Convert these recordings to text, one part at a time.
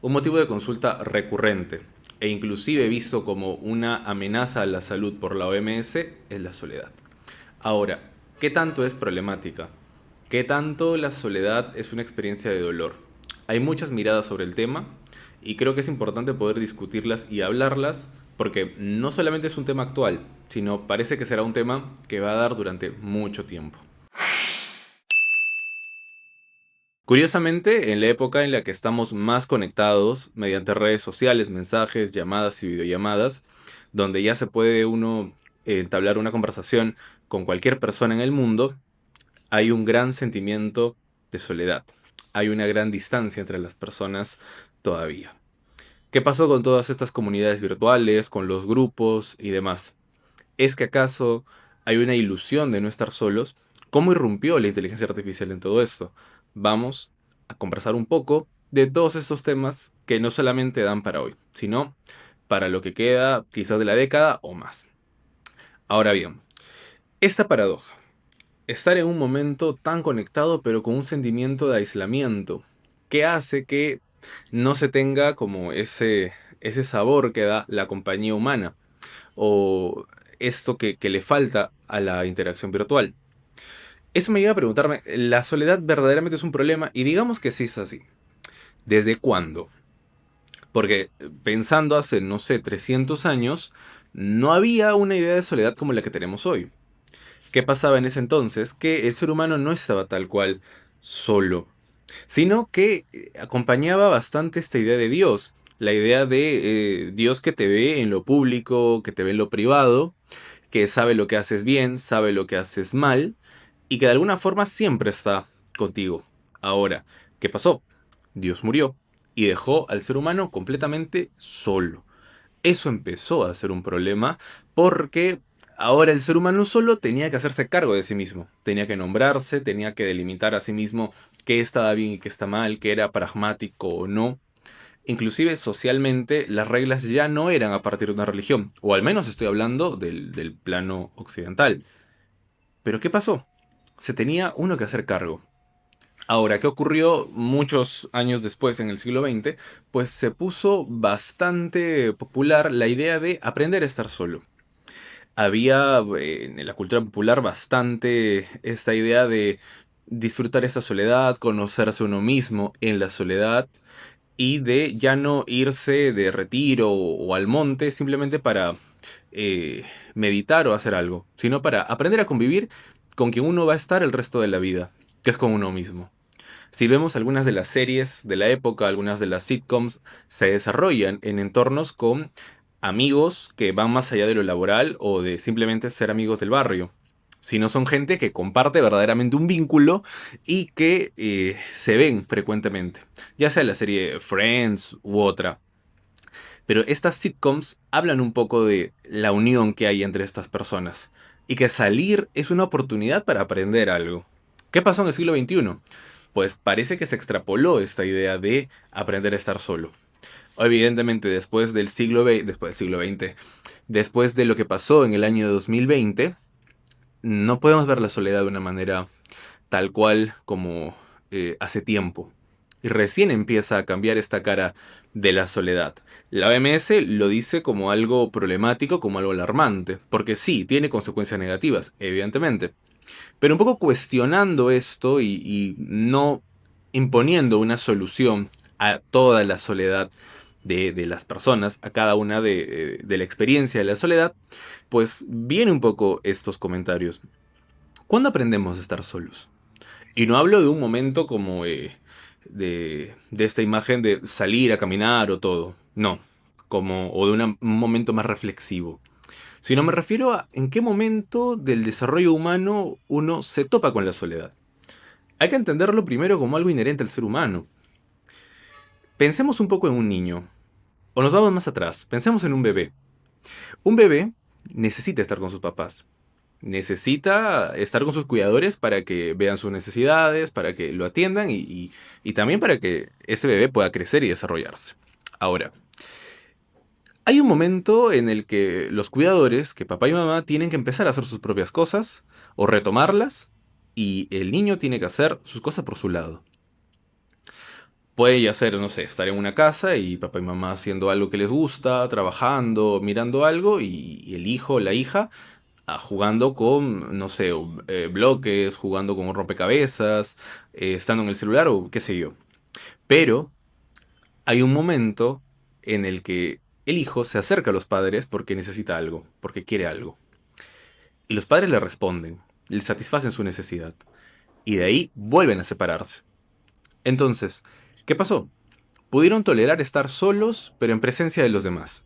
Un motivo de consulta recurrente e inclusive visto como una amenaza a la salud por la OMS es la soledad. Ahora, ¿qué tanto es problemática? ¿Qué tanto la soledad es una experiencia de dolor? Hay muchas miradas sobre el tema y creo que es importante poder discutirlas y hablarlas porque no solamente es un tema actual, sino parece que será un tema que va a dar durante mucho tiempo. Curiosamente, en la época en la que estamos más conectados mediante redes sociales, mensajes, llamadas y videollamadas, donde ya se puede uno entablar una conversación con cualquier persona en el mundo, hay un gran sentimiento de soledad. Hay una gran distancia entre las personas todavía. ¿Qué pasó con todas estas comunidades virtuales, con los grupos y demás? ¿Es que acaso hay una ilusión de no estar solos? ¿Cómo irrumpió la inteligencia artificial en todo esto? Vamos a conversar un poco de todos estos temas que no solamente dan para hoy, sino para lo que queda quizás de la década o más. Ahora bien, esta paradoja, estar en un momento tan conectado pero con un sentimiento de aislamiento, que hace que no se tenga como ese sabor que da la compañía humana o esto que le falta a la interacción virtual. Eso me lleva a preguntarme, ¿la soledad verdaderamente es un problema? Y digamos que sí es así. ¿Desde cuándo? Porque pensando hace, no sé, 300 años, no había una idea de soledad como la que tenemos hoy. ¿Qué pasaba en ese entonces? Que el ser humano no estaba tal cual solo, sino que acompañaba bastante esta idea de Dios. La idea de Dios que te ve en lo público, que te ve en lo privado, que sabe lo que haces bien, sabe lo que haces mal y que de alguna forma siempre está contigo. Ahora, ¿qué pasó? Dios murió y dejó al ser humano completamente solo. Eso empezó a ser un problema porque ahora el ser humano solo tenía que hacerse cargo de sí mismo, tenía que nombrarse, tenía que delimitar a sí mismo qué estaba bien y qué está mal, qué era pragmático o no. Inclusive socialmente las reglas ya no eran a partir de una religión, o al menos estoy hablando del plano occidental. Pero ¿qué pasó? Se tenía uno que hacer cargo. Ahora, ¿qué ocurrió muchos años después, en el siglo XX? Pues se puso bastante popular la idea de aprender a estar solo. Había en la cultura popular bastante esta idea de disfrutar esta soledad, conocerse uno mismo en la soledad y de ya no irse de retiro o al monte simplemente para eh, meditar o hacer algo, sino para aprender a convivir con quien uno va a estar el resto de la vida, que es con uno mismo. Si vemos algunas de las series de la época, algunas de las sitcoms, se desarrollan en entornos con amigos que van más allá de lo laboral o de simplemente ser amigos del barrio, sino son gente que comparte verdaderamente un vínculo y que se ven frecuentemente, ya sea la serie Friends u otra. Pero estas sitcoms hablan un poco de la unión que hay entre estas personas y que salir es una oportunidad para aprender algo. ¿Qué pasó en el siglo XXI? Pues parece que se extrapoló esta idea de aprender a estar solo. Evidentemente, después del siglo XX, después de lo que pasó en el año 2020, no podemos ver la soledad de una manera tal cual como hace tiempo. Y recién empieza a cambiar esta cara de la soledad. La OMS lo dice como algo problemático, como algo alarmante, porque sí, tiene consecuencias negativas, evidentemente. Pero un poco cuestionando esto y no imponiendo una solución a toda la soledad de las personas, a cada una de la experiencia de la soledad, pues viene un poco estos comentarios. ¿Cuándo aprendemos a estar solos? Y no hablo de un momento como de esta imagen de salir a caminar o todo. No. O de un momento más reflexivo. Sino me refiero a en qué momento del desarrollo humano uno se topa con la soledad. Hay que entenderlo primero como algo inherente al ser humano. Pensemos un poco en un niño. O nos vamos más atrás. Pensemos en un bebé. Un bebé necesita estar con sus papás. Necesita estar con sus cuidadores para que vean sus necesidades, para que lo atiendan y también para que ese bebé pueda crecer y desarrollarse. Ahora, hay un momento en el que los cuidadores, que papá y mamá, tienen que empezar a hacer sus propias cosas o retomarlas y el niño tiene que hacer sus cosas por su lado. Puede ya ser, no sé, estar en una casa y papá y mamá haciendo algo que les gusta, trabajando, mirando algo, y el hijo o la hija jugando con, no sé, bloques, jugando con un rompecabezas, estando en el celular o qué sé yo. Pero hay un momento en el que el hijo se acerca a los padres porque necesita algo, porque quiere algo. Y los padres le responden, le satisfacen su necesidad. Y de ahí vuelven a separarse. Entonces, ¿qué pasó? Pudieron tolerar estar solos, pero en presencia de los demás.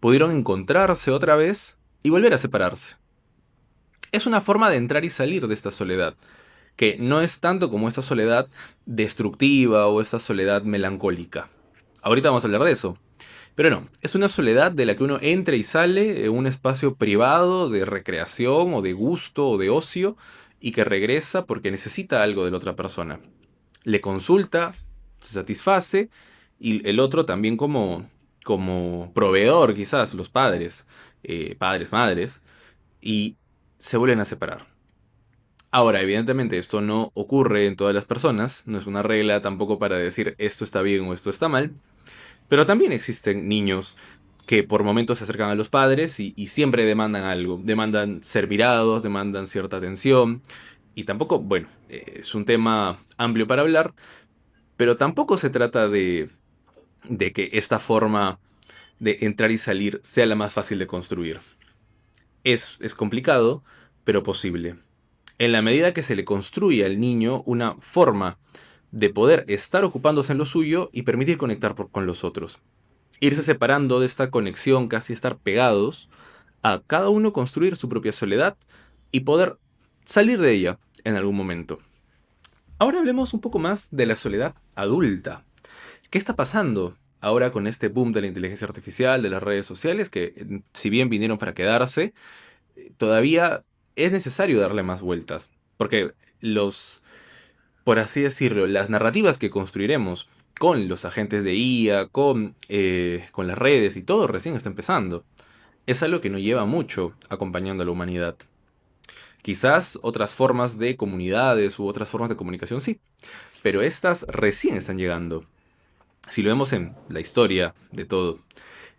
Pudieron encontrarse otra vez y volver a separarse. Es una forma de entrar y salir de esta soledad, que no es tanto como esta soledad destructiva o esta soledad melancólica. Ahorita vamos a hablar de eso. Pero no, es una soledad de la que uno entra y sale en un espacio privado de recreación o de gusto o de ocio y que regresa porque necesita algo de la otra persona. Le consulta, se satisface y el otro también como proveedor, quizás, los padres, padres, madres, y se vuelven a separar. Ahora, evidentemente esto no ocurre en todas las personas, no es una regla tampoco para decir esto está bien o esto está mal, pero también existen niños que por momentos se acercan a los padres y siempre demandan algo, demandan ser mirados, demandan cierta atención, y tampoco, bueno, es un tema amplio para hablar, pero tampoco se trata de que esta forma de entrar y salir sea la más fácil de construir. Es complicado, pero posible. En la medida que se le construye al niño una forma de poder estar ocupándose en lo suyo y permitir conectar con los otros. Irse separando de esta conexión, casi estar pegados, a cada uno construir su propia soledad y poder salir de ella en algún momento. Ahora hablemos un poco más de la soledad adulta. ¿Qué está pasando ahora con este boom de la inteligencia artificial, de las redes sociales, que si bien vinieron para quedarse, todavía es necesario darle más vueltas? Porque por así decirlo, las narrativas que construiremos con los agentes de IA, con las redes y todo recién está empezando. Es algo que no lleva mucho acompañando a la humanidad. Quizás otras formas de comunidades u otras formas de comunicación sí, pero estas recién están llegando. Si lo vemos en la historia de todo,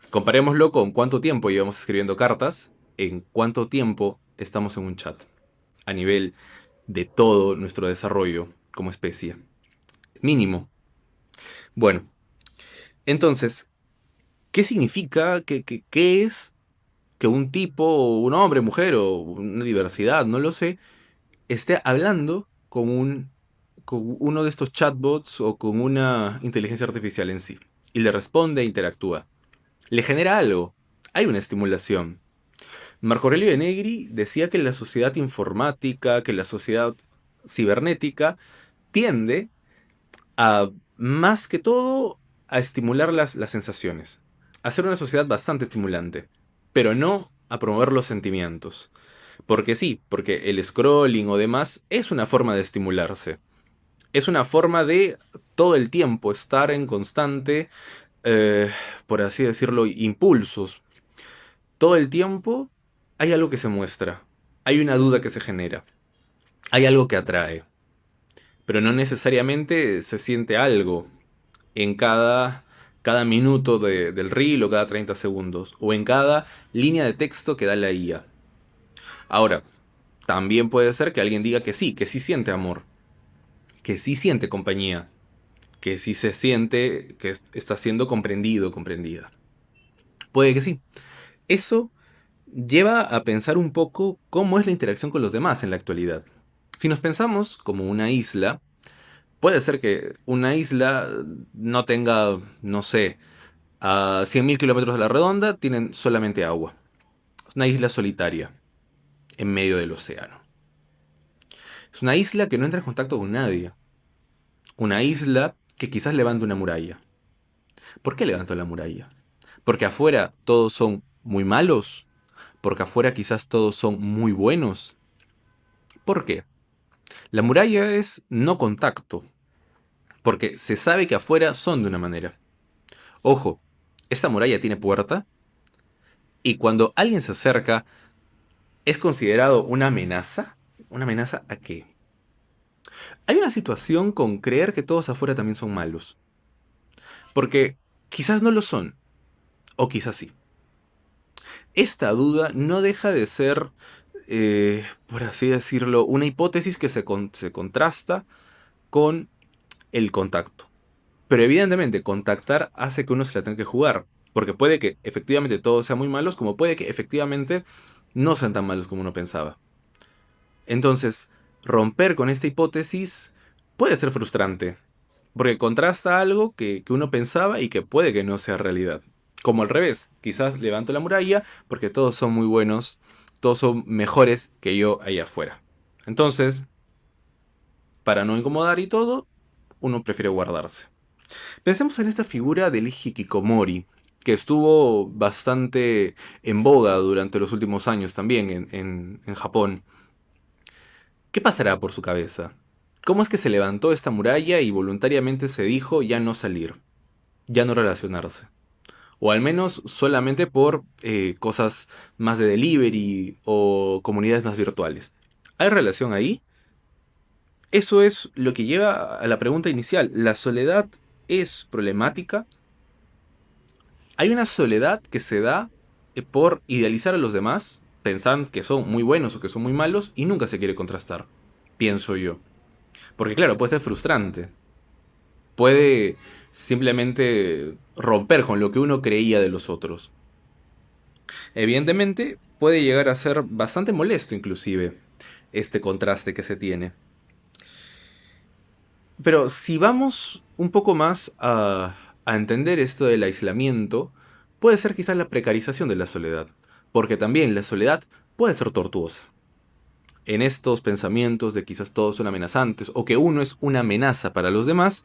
comparémoslo con cuánto tiempo llevamos escribiendo cartas, en cuánto tiempo estamos en un chat, a nivel de todo nuestro desarrollo como especie. Es mínimo. Bueno, entonces, ¿qué significa? ¿Qué es que un tipo, un hombre, mujer o una diversidad, no lo sé, esté hablando con uno de estos chatbots o con una inteligencia artificial en sí? Y le responde e interactúa. Le genera algo. Hay una estimulación. Marco Aurelio de Negri decía que la sociedad informática, que la sociedad cibernética tiende a, más que todo, a estimular las sensaciones. A ser una sociedad bastante estimulante, pero no a promover los sentimientos. Porque sí, porque el scrolling o demás es una forma de estimularse. Es una forma de todo el tiempo estar en constante, eh, por así decirlo, impulsos. Todo el tiempo hay algo que se muestra, hay una duda que se genera, hay algo que atrae, pero no necesariamente se siente algo en cada minuto del reel o cada 30 segundos, o en cada línea de texto que da la IA. Ahora, también puede ser que alguien diga que sí siente amor, que sí siente compañía, que sí se siente que está siendo comprendido, comprendida. Puede que sí. Eso lleva a pensar un poco cómo es la interacción con los demás en la actualidad. Si nos pensamos como una isla, puede ser que una isla no tenga, no sé, a 100.000 kilómetros de la redonda, tienen solamente agua. Es una isla solitaria, en medio del océano. Es una isla que no entra en contacto con nadie. Una isla que quizás levanta una muralla. ¿Por qué levantó la muralla? ¿Porque afuera todos son muy malos? ¿Porque afuera quizás todos son muy buenos? ¿Por qué? La muralla es no contacto, porque se sabe que afuera son de una manera. Ojo, esta muralla tiene puerta y cuando alguien se acerca, ¿es considerado una amenaza? ¿Una amenaza a qué? Hay una situación con creer que todos afuera también son malos. Porque quizás no lo son, o quizás sí. Esta duda no deja de ser, por así decirlo, una hipótesis que se contrasta con el contacto. Pero evidentemente, contactar hace que uno se la tenga que jugar. Porque puede que efectivamente todos sean muy malos, como puede que efectivamente no sean tan malos como uno pensaba. Entonces, romper con esta hipótesis puede ser frustrante. Porque contrasta algo que uno pensaba y que puede que no sea realidad. Como al revés, quizás levanto la muralla porque todos son muy buenos, todos son mejores que yo allá afuera. Entonces, para no incomodar y todo, uno prefiere guardarse. Pensemos en esta figura del hikikomori, que estuvo bastante en boga durante los últimos años también en Japón. ¿Qué pasará por su cabeza? ¿Cómo es que se levantó esta muralla y voluntariamente se dijo ya no salir, ya no relacionarse? O al menos solamente por cosas más de delivery o comunidades más virtuales. ¿Hay relación ahí? Eso es lo que lleva a la pregunta inicial. ¿La soledad es problemática? Hay una soledad que se da por idealizar a los demás, pensando que son muy buenos o que son muy malos y nunca se quiere contrastar, pienso yo. Porque claro, puede ser frustrante. Puede simplemente romper con lo que uno creía de los otros. Evidentemente, puede llegar a ser bastante molesto inclusive este contraste que se tiene. Pero si vamos un poco más a entender esto del aislamiento, puede ser quizás la precarización de la soledad. Porque también la soledad puede ser tortuosa. En estos pensamientos de quizás todos son amenazantes o que uno es una amenaza para los demás,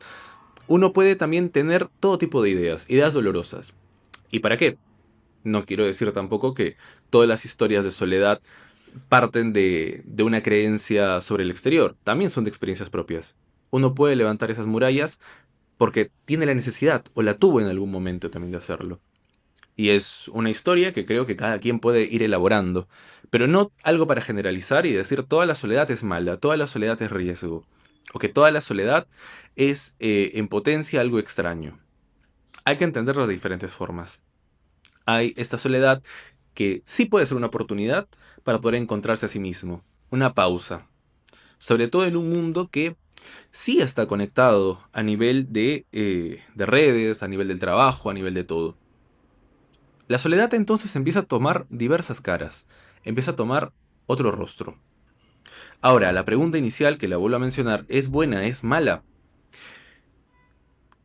uno puede también tener todo tipo de ideas, ideas dolorosas. ¿Y para qué? No quiero decir tampoco que todas las historias de soledad parten de una creencia sobre el exterior, también son de experiencias propias. Uno puede levantar esas murallas porque tiene la necesidad o la tuvo en algún momento también de hacerlo. Y es una historia que creo que cada quien puede ir elaborando, pero no algo para generalizar y decir toda la soledad es mala, toda la soledad es riesgo, o que toda la soledad es en potencia algo extraño. Hay que entenderlo de diferentes formas. Hay esta soledad que sí puede ser una oportunidad para poder encontrarse a sí mismo, una pausa, sobre todo en un mundo que sí está conectado a nivel de redes, a nivel del trabajo, a nivel de todo. La soledad entonces empieza a tomar diversas caras, empieza a tomar otro rostro. Ahora, la pregunta inicial que la vuelvo a mencionar, ¿es buena, es mala?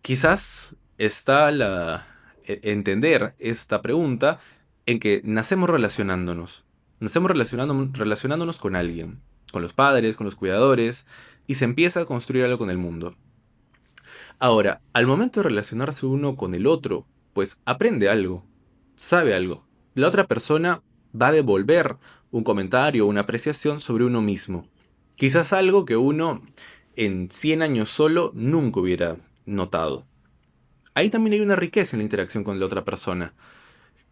Quizás está entender esta pregunta en que nacemos relacionándonos. Nacemos relacionándonos con alguien, con los padres, con los cuidadores, y se empieza a construir algo con el mundo. Ahora, al momento de relacionarse uno con el otro, pues aprende algo, sabe algo. La otra persona va a devolver un comentario o una apreciación sobre uno mismo. Quizás algo que uno en 100 años solo nunca hubiera notado. Ahí también hay una riqueza en la interacción con la otra persona,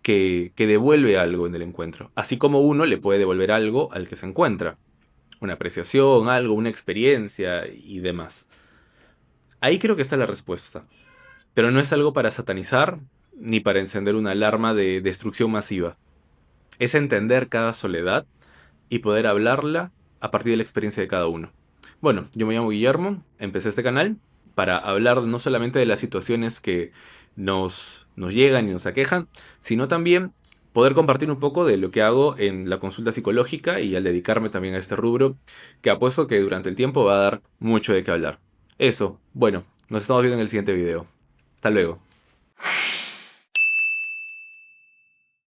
que devuelve algo en el encuentro. Así como uno le puede devolver algo al que se encuentra. Una apreciación, algo, una experiencia y demás. Ahí creo que está la respuesta. Pero no es algo para satanizar ni para encender una alarma de destrucción masiva. Es entender cada soledad y poder hablarla a partir de la experiencia de cada uno. Bueno, yo me llamo Guillermo, empecé este canal para hablar no solamente de las situaciones que nos llegan y nos aquejan, sino también poder compartir un poco de lo que hago en la consulta psicológica y al dedicarme también a este rubro, que apuesto que durante el tiempo va a dar mucho de qué hablar. Eso, bueno, nos estamos viendo en el siguiente video. Hasta luego.